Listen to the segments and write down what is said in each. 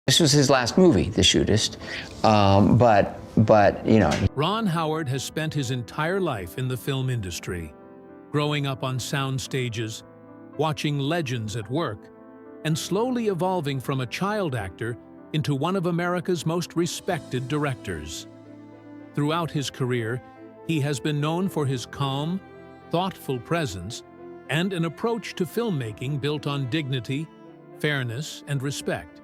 This was his last movie, The Shootist, but you know. Ron Howard has spent his entire life in the film industry, growing up on sound stages, watching legends at work, and slowly evolving from a child actor into one of America's most respected directors. Throughout his career, he has been known for his calm, thoughtful presence and an approach to filmmaking built on dignity, fairness, and respect.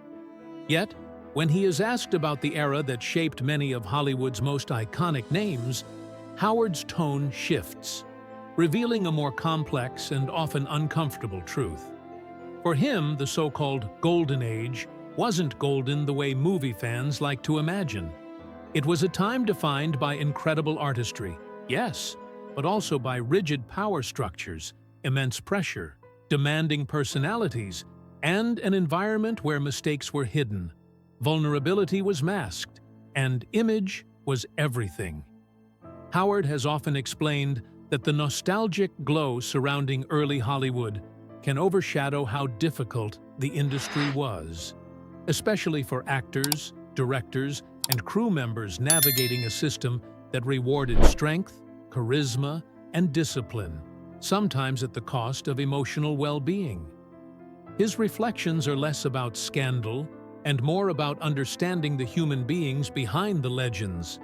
Yet, when he is asked about the era that shaped many of Hollywood's most iconic names, Howard's tone shifts, revealing a more complex and often uncomfortable truth. For him, the so-called Golden Age wasn't golden the way movie fans like to imagine. It was a time defined by incredible artistry, yes, but also by rigid power structures, immense pressure, demanding personalities, and an environment where mistakes were hidden, vulnerability was masked, and image was everything. Howard has often explained that the nostalgic glow surrounding early Hollywood can overshadow how difficult the industry was, especially for actors, directors, and crew members navigating a system that rewarded strength, charisma, and discipline, sometimes at the cost of emotional well-being. His reflections are less about scandal and more about understanding the human beings behind the legends,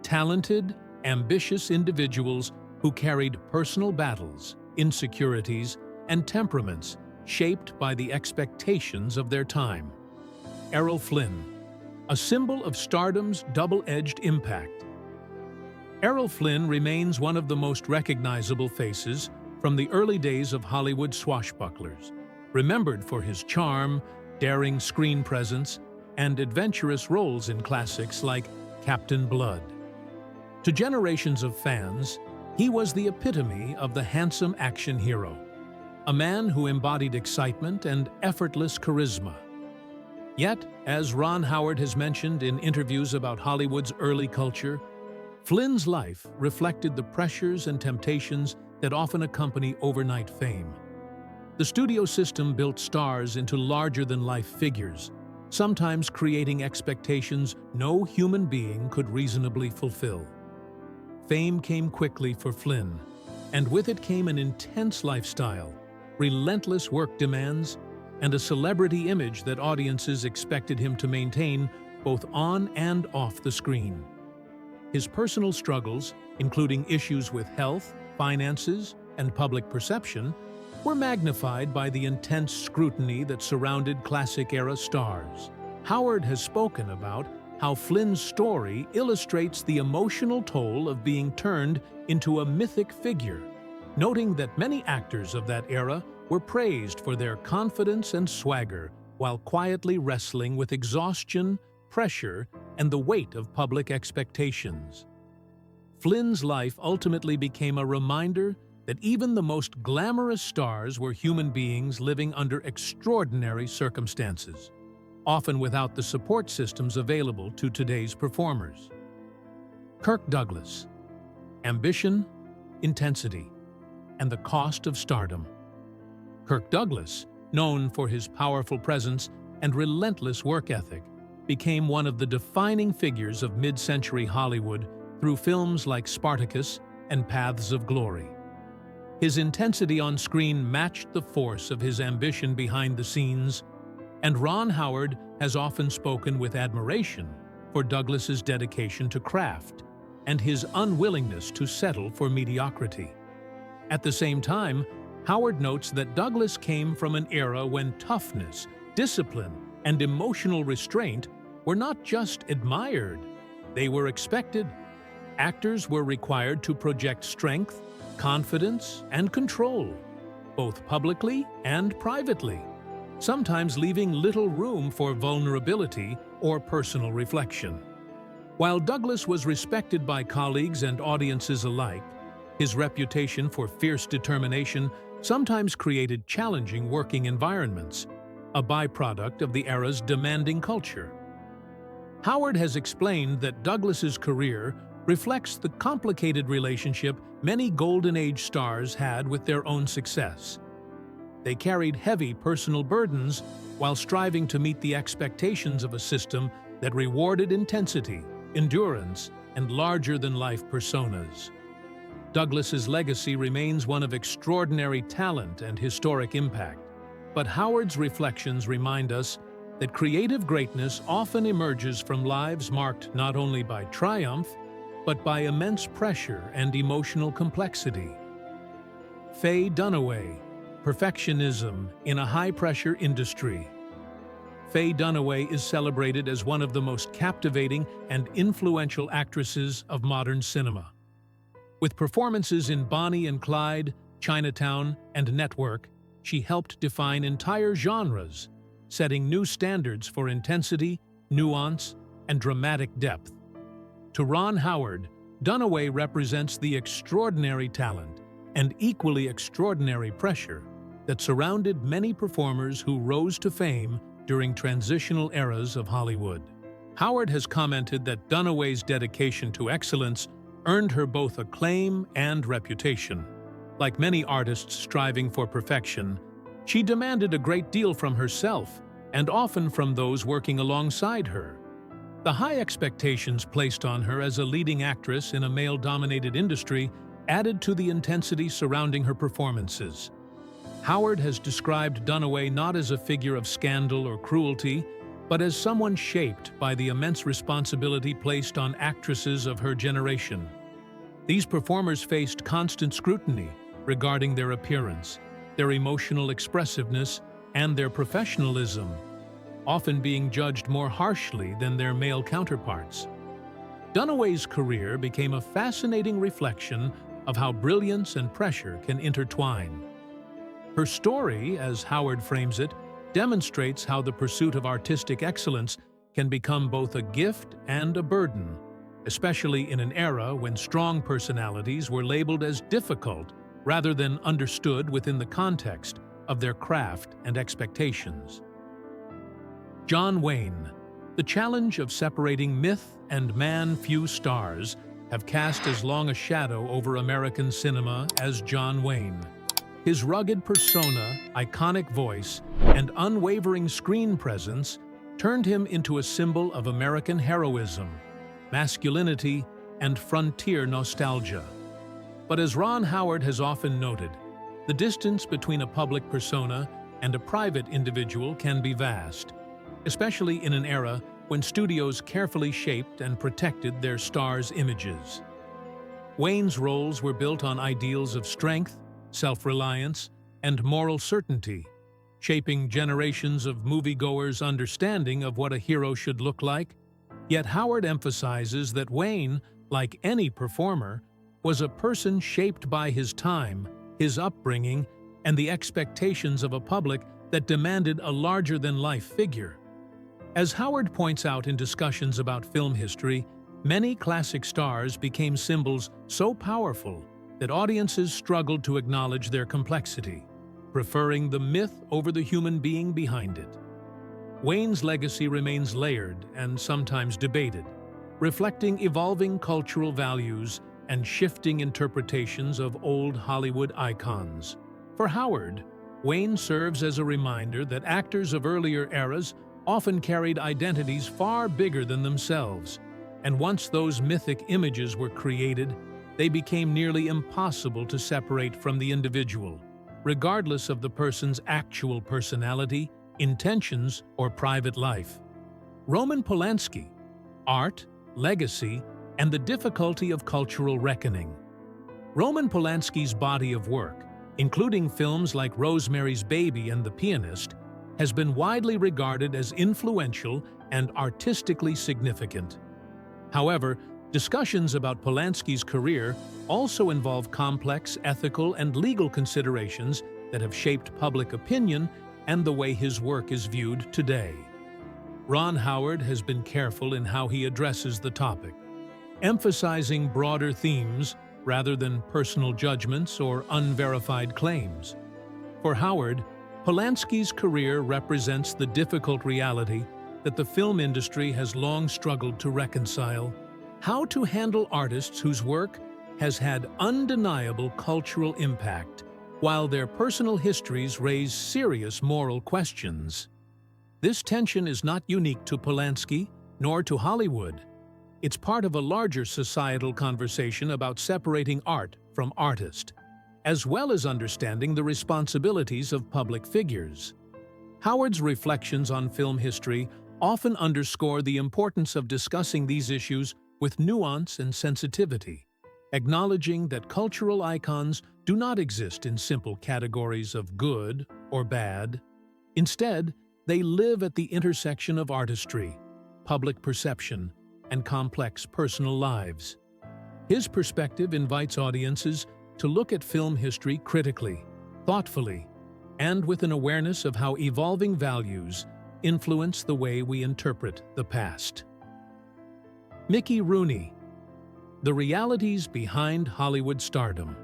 talented, ambitious individuals who carried personal battles, insecurities, and temperaments shaped by the expectations of their time. Errol Flynn, a symbol of stardom's double-edged impact. Errol Flynn remains one of the most recognizable faces from the early days of Hollywood swashbucklers, remembered for his charm, daring screen presence, and adventurous roles in classics like Captain Blood. To generations of fans, he was the epitome of the handsome action hero, a man who embodied excitement and effortless charisma. Yet, as Ron Howard has mentioned in interviews about Hollywood's early culture, Flynn's life reflected the pressures and temptations that often accompany overnight fame. The studio system built stars into larger-than-life figures, sometimes creating expectations no human being could reasonably fulfill. Fame came quickly for Flynn, and with it came an intense lifestyle, relentless work demands, and a celebrity image that audiences expected him to maintain both on and off the screen. His personal struggles, including issues with health, finances, and public perception, were magnified by the intense scrutiny that surrounded classic-era stars. Howard has spoken about how Flynn's story illustrates the emotional toll of being turned into a mythic figure, noting that many actors of that era were praised for their confidence and swagger while quietly wrestling with exhaustion, pressure, and the weight of public expectations. Flynn's life ultimately became a reminder that even the most glamorous stars were human beings living under extraordinary circumstances, often without the support systems available to today's performers. Kirk Douglas, ambition, intensity, and the cost of stardom. Kirk Douglas, known for his powerful presence and relentless work ethic, became one of the defining figures of mid-century Hollywood through films like Spartacus and Paths of Glory. His intensity on screen matched the force of his ambition behind the scenes, and Ron Howard has often spoken with admiration for Douglas's dedication to craft and his unwillingness to settle for mediocrity. At the same time, Howard notes that Douglas came from an era when toughness, discipline, and emotional restraint were not just admired, they were expected. Actors were required to project strength, confidence, and control, both publicly and privately, sometimes leaving little room for vulnerability or personal reflection. While Douglas was respected by colleagues and audiences alike, his reputation for fierce determination sometimes created challenging working environments, a byproduct of the era's demanding culture. Howard has explained that Douglas's career reflects the complicated relationship many Golden Age stars had with their own success. they carried heavy personal burdens while striving to meet the expectations of a system that rewarded intensity, endurance, and larger-than-life personas. Douglas's legacy remains one of extraordinary talent and historic impact, but Howard's reflections remind us that creative greatness often emerges from lives marked not only by triumph, but by immense pressure and emotional complexity. Faye Dunaway, perfectionism in a high-pressure industry. Faye Dunaway is celebrated as one of the most captivating and influential actresses of modern cinema. With performances in Bonnie and Clyde, Chinatown, and Network, she helped define entire genres, setting new standards for intensity, nuance, and dramatic depth. To Ron Howard, Dunaway represents the extraordinary talent and equally extraordinary pressure that surrounded many performers who rose to fame during transitional eras of Hollywood. Howard has commented that Dunaway's dedication to excellence earned her both acclaim and reputation. Like many artists striving for perfection, she demanded a great deal from herself and often from those working alongside her. The high expectations placed on her as a leading actress in a male-dominated industry added to the intensity surrounding her performances. Howard has described Dunaway not as a figure of scandal or cruelty, but as someone shaped by the immense responsibility placed on actresses of her generation. These performers faced constant scrutiny regarding their appearance, their emotional expressiveness, and their professionalism, often being judged more harshly than their male counterparts. Dunaway's career became a fascinating reflection of how brilliance and pressure can intertwine. Her story, as Howard frames it, demonstrates how the pursuit of artistic excellence can become both a gift and a burden, especially in an era when strong personalities were labeled as difficult rather than understood within the context of their craft and expectations. John Wayne, the challenge of separating myth and man. Few stars have cast as long a shadow over American cinema as John Wayne. His rugged persona, iconic voice, and unwavering screen presence turned him into a symbol of American heroism, masculinity, and frontier nostalgia. But as Ron Howard has often noted, the distance between a public persona and a private individual can be vast, especially in an era when studios carefully shaped and protected their stars' images. Wayne's roles were built on ideals of strength, self-reliance, and moral certainty, shaping generations of moviegoers' understanding of what a hero should look like. Yet Howard emphasizes that Wayne, like any performer, was a person shaped by his time, his upbringing, and the expectations of a public that demanded a larger-than-life figure. As Howard points out in discussions about film history, many classic stars became symbols so powerful that audiences struggled to acknowledge their complexity, preferring the myth over the human being behind it. Wayne's legacy remains layered and sometimes debated, reflecting evolving cultural values and shifting interpretations of old Hollywood icons. For Howard, Wayne serves as a reminder that actors of earlier eras often carried identities far bigger than themselves, and once those mythic images were created, they became nearly impossible to separate from the individual, regardless of the person's actual personality, intentions, or private life. Roman Polanski, art, legacy, and the difficulty of cultural reckoning. Roman Polanski's body of work, including films like Rosemary's Baby and The Pianist, has been widely regarded as influential and artistically significant. However, discussions about Polanski's career also involve complex ethical and legal considerations that have shaped public opinion and the way his work is viewed today. Ron Howard has been careful in how he addresses the topic, emphasizing broader themes rather than personal judgments or unverified claims. For Howard, Polanski's career represents the difficult reality that the film industry has long struggled to reconcile: how to handle artists whose work has had undeniable cultural impact while their personal histories raise serious moral questions. This tension is not unique to Polanski nor to Hollywood. It's part of a larger societal conversation about separating art from artist, as well as understanding the responsibilities of public figures. Howard's reflections on film history often underscore the importance of discussing these issues with nuance and sensitivity, acknowledging that cultural icons do not exist in simple categories of good or bad. Instead, they live at the intersection of artistry, public perception, and complex personal lives. His perspective invites audiences to look at film history critically, thoughtfully, and with an awareness of how evolving values influence the way we interpret the past. Mickey Rooney, the realities behind Hollywood stardom.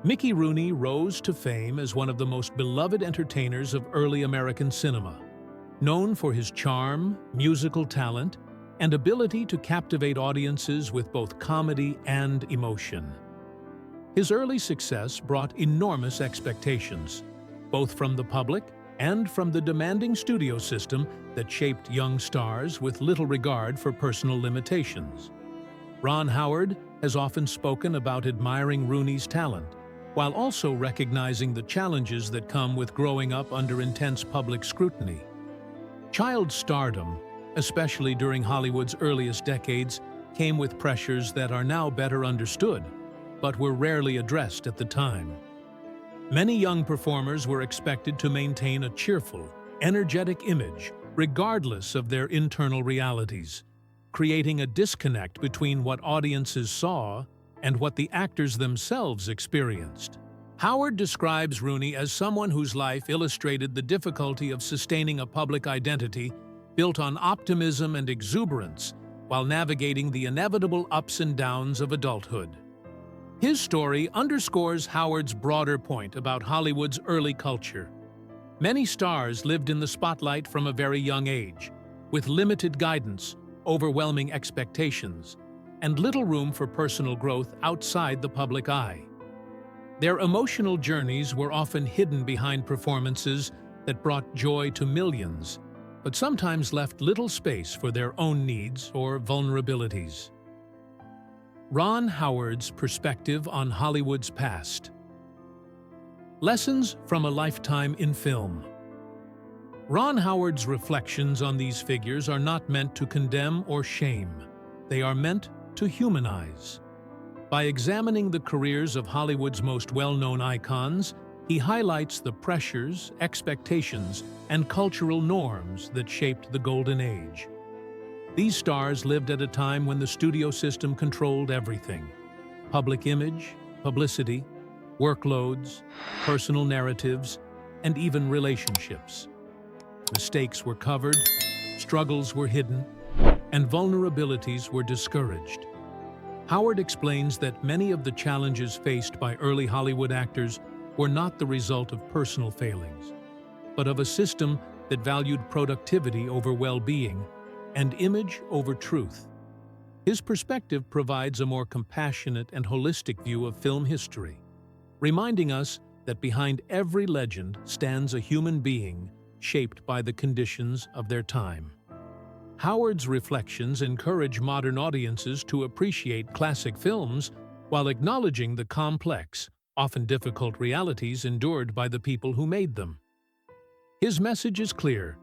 Mickey Rooney rose to fame as one of the most beloved entertainers of early American cinema, known for his charm, musical talent, and ability to captivate audiences with both comedy and emotion. His early success brought enormous expectations, both from the public and from the demanding studio system that shaped young stars with little regard for personal limitations. Ron Howard has often spoken about admiring Rooney's talent, while also recognizing the challenges that come with growing up under intense public scrutiny. Child stardom, especially during Hollywood's earliest decades, came with pressures that are now better understood, but were rarely addressed at the time. Many young performers were expected to maintain a cheerful, energetic image, regardless of their internal realities, creating a disconnect between what audiences saw and what the actors themselves experienced. Howard describes Rooney as someone whose life illustrated the difficulty of sustaining a public identity built on optimism and exuberance while navigating the inevitable ups and downs of adulthood. His story underscores Howard's broader point about Hollywood's early culture. Many stars lived in the spotlight from a very young age, with limited guidance, overwhelming expectations, and little room for personal growth outside the public eye. Their emotional journeys were often hidden behind performances that brought joy to millions, but sometimes left little space for their own needs or vulnerabilities. Ron Howard's perspective on Hollywood's past. Lessons from a lifetime in film. Ron Howard's reflections on these figures are not meant to condemn or shame. They are meant to humanize. By examining the careers of Hollywood's most well-known icons, he highlights the pressures, expectations, and cultural norms that shaped the Golden Age. These stars lived at a time when the studio system controlled everything: public image, publicity, workloads, personal narratives, and even relationships. Mistakes were covered, struggles were hidden, and vulnerabilities were discouraged. Howard explains that many of the challenges faced by early Hollywood actors were not the result of personal failings, but of a system that valued productivity over well-being and image over truth. His perspective provides a more compassionate and holistic view of film history, reminding us that behind every legend stands a human being shaped by the conditions of their time. Howard's reflections encourage modern audiences to appreciate classic films while acknowledging the complex, often difficult realities endured by the people who made them. His message is clear: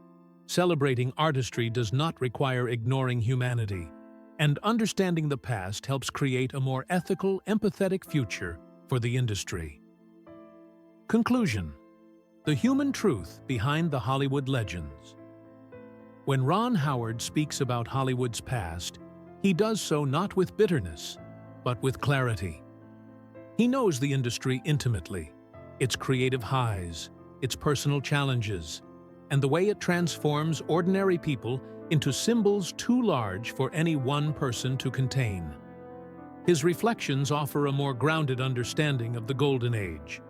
celebrating artistry does not require ignoring humanity, and understanding the past helps create a more ethical, empathetic future for the industry. Conclusion: the human truth behind the Hollywood legends. When Ron Howard speaks about Hollywood's past, he does so not with bitterness, but with clarity. He knows the industry intimately, its creative highs, its personal challenges, and the way it transforms ordinary people into symbols too large for any one person to contain. His reflections offer a more grounded understanding of the Golden Age,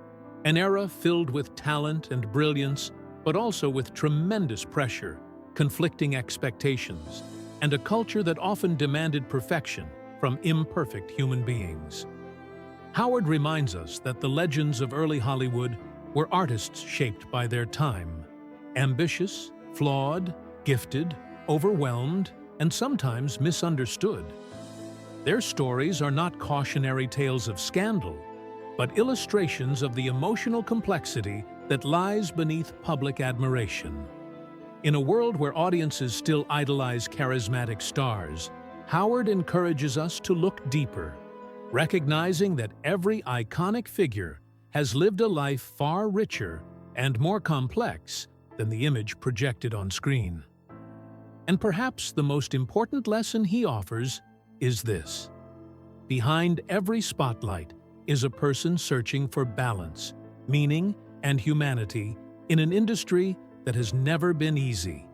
an era filled with talent and brilliance, but also with tremendous pressure, conflicting expectations, and a culture that often demanded perfection from imperfect human beings. Howard reminds us that the legends of early Hollywood were artists shaped by their time. Ambitious, flawed, gifted, overwhelmed, and sometimes misunderstood. Their stories are not cautionary tales of scandal, but illustrations of the emotional complexity that lies beneath public admiration. In a world where audiences still idolize charismatic stars, Howard encourages us to look deeper, recognizing that every iconic figure has lived a life far richer and more complex than the image projected on screen. And perhaps the most important lesson he offers is this: behind every spotlight is a person searching for balance, meaning, and humanity in an industry that has never been easy.